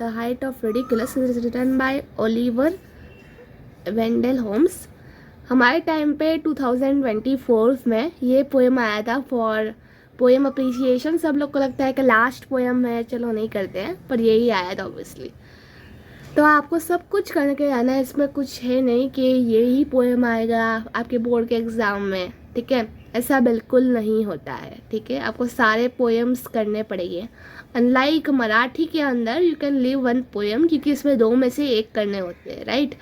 The height of ridiculous is written by Oliver Wendell Holmes. हमारे time पे 2024 में ये पोएम आया था फॉर पोएम अप्रिसिएशन। सब लोग को लगता है कि लास्ट पोएम है, चलो नहीं करते हैं, पर यही आया था ऑब्वियसली। तो आपको सब कुछ करके आना है, इसमें कुछ है नहीं कि यही पोएम आएगा आपके बोर्ड के एग्ज़ाम में, ठीक है। ऐसा बिल्कुल नहीं होता है, ठीक है। आपको सारे पोएम्स करने पड़ेंगे। अनलाइक मराठी के अंदर you can leave one poem, क्योंकि इसमें 2 में से 1 करने होते हैं, राइट।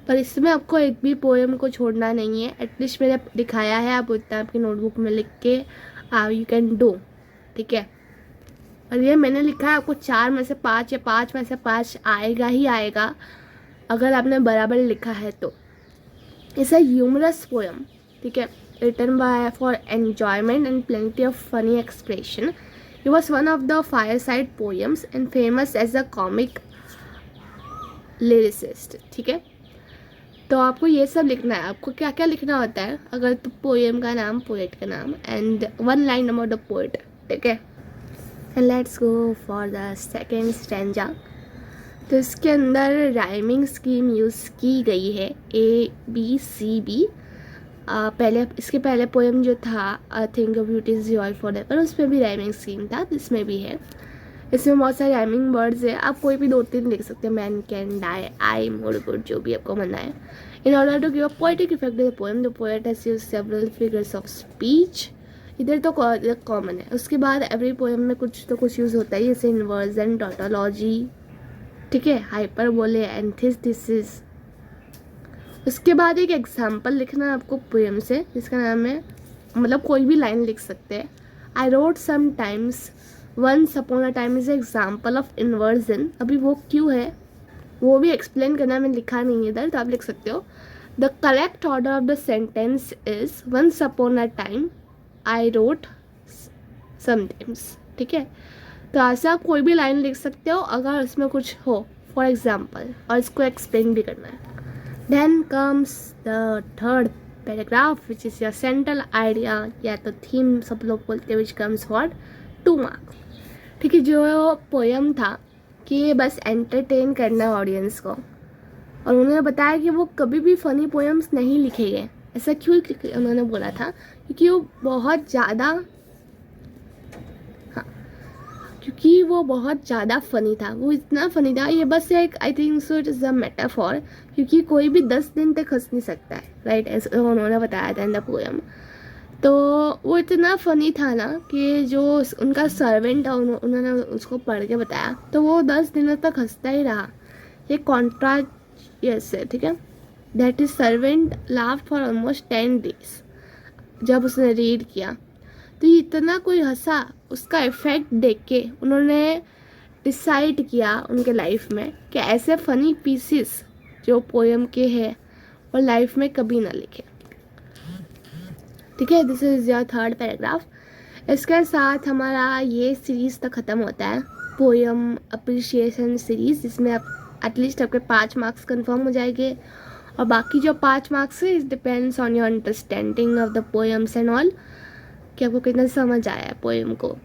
पर इसमें आपको एक भी पोएम को छोड़ना नहीं है। एटलीस्ट मैंने दिखाया है, आप उतना आपकी नोटबुक में लिख के यू कैन डू, ठीक है। और ये मैंने लिखा है आपको 4 में से 5 या 5 में से 5 आएगा ही आएगा अगर आपने बराबर लिखा है तो। इट्स अ ह्यूमरस पोएम, ठीक है, written by for enjoyment and plenty of funny expression. It was one of the fireside poems and famous as a comic lyricist, ठीक है। तो आपको ये सब लिखना है। आपको क्या क्या लिखना होता है अगर तो पोएम का नाम, पोएट का नाम and 1 line about the poet, ठीक है। And let's go for the second stanza. तो इसके अंदर राइमिंग स्कीम यूज़ की गई है ABCB। पहले इसके पहले पोएम जो था I think beauty is Joy for ever, उसमें भी राइमिंग स्कीम था, इसमें भी है। इसमें बहुत सारे राइमिंग वर्ड्स है, आप कोई भी 2-3 लिख सकते हैं। Man can die, I more good, जो भी आपको मना है। In order to give a poetic effect to the poem the poet has used several figures of speech. इधर तो कॉमन है। उसके बाद एवरी पोएम में कुछ तो कुछ यूज़ होता है, जैसे इन्वर्जन, टॉटोलॉजी, ठीक है, हाइपरबोले, एंथिसिस। उसके बाद एक एग्जाम्पल लिखना है आपको पोएम से, जिसका नाम है, मतलब कोई भी लाइन लिख सकते हैं। I wrote sometimes once upon a time is example of inversion. अभी वो क्यों है वो भी एक्सप्लेन करना, मैंने लिखा नहीं है इधर, तो आप लिख सकते हो। The correct order of the sentence is once upon a time I wrote sometimes, ठीक है। तो ऐसे आप कोई भी लाइन लिख सकते हो अगर उसमें कुछ हो, फॉर एग्जाम्पल, और इसको एक्सप्लेन भी करना है। Then comes the third paragraph which is your central idea या तो थीम, सब लोग बोलते हैं, विच कम्स फॉर 2 मार्क्स, ठीक है। जो पोएम था कि ये बस एंटरटेन करना ऑडियंस को, और उन्होंने बताया कि वो कभी भी फ़नी पोएम्स नहीं लिखेंगे। ऐसा क्यों उन्होंने बोला था? क्योंकि वो बहुत ज़्यादा फ़नी था। वो इतना फ़नी था, ये बस एक I think so it is a metaphor, क्योंकि कोई भी 10 दिन तक हंस नहीं सकता है, राइट, ऐसा उन्होंने बताया था इन द पोएम। तो वो इतना फ़नी था ना कि जो उनका सर्वेंट था, उन्होंने उसको पढ़ के बताया, तो वो 10 दिनों तक हंसता ही रहा। ये कॉन्ट्रास्ट यस है, ठीक है। That is servant laughed for almost 10 days. जब उसने रीड किया तो ये इतना कोई हंसा, उसका इफेक्ट देख के उन्होंने डिसाइड किया उनके लाइफ में कि ऐसे फ़नी पीसेस जो पोएम के हैं वो लाइफ में कभी ना लिखे, ठीक है। This is your third paragraph. इसके साथ हमारा ये सीरीज़ तो ख़त्म होता है, पोएम अप्रिशिएशन सीरीज़, जिसमें आप एटलीस्ट आपके 5 मार्क्स कंफर्म हो जाएंगे, और बाकी जो 5 मार्क्स है it depends on your understanding of the poems and all, कि आपको कितना समझ आया है पोएम को।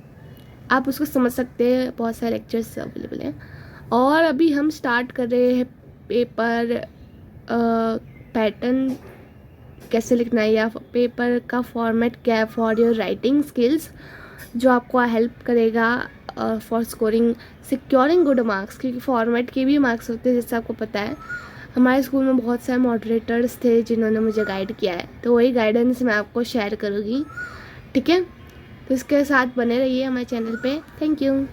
आप उसको समझ सकते हैं, बहुत सारे लेक्चर्स अवेलेबल हैं। और अभी हम स्टार्ट कर रहे हैं पेपर पैटर्न कैसे लिखना है, या पेपर का फॉर्मेट क्या है फॉर योर राइटिंग स्किल्स, जो आपको हेल्प करेगा फॉर सिक्योरिंग गुड मार्क्स, क्योंकि फॉर्मेट के भी मार्क्स होते हैं, जैसे आपको पता है। हमारे स्कूल में बहुत सारे मॉडरेटर्स थे जिन्होंने मुझे गाइड किया है, तो वही गाइडेंस मैं आपको शेयर करूँगी, ठीक है। तो इसके साथ बने रहिए हमारे चैनल पे। Thank you.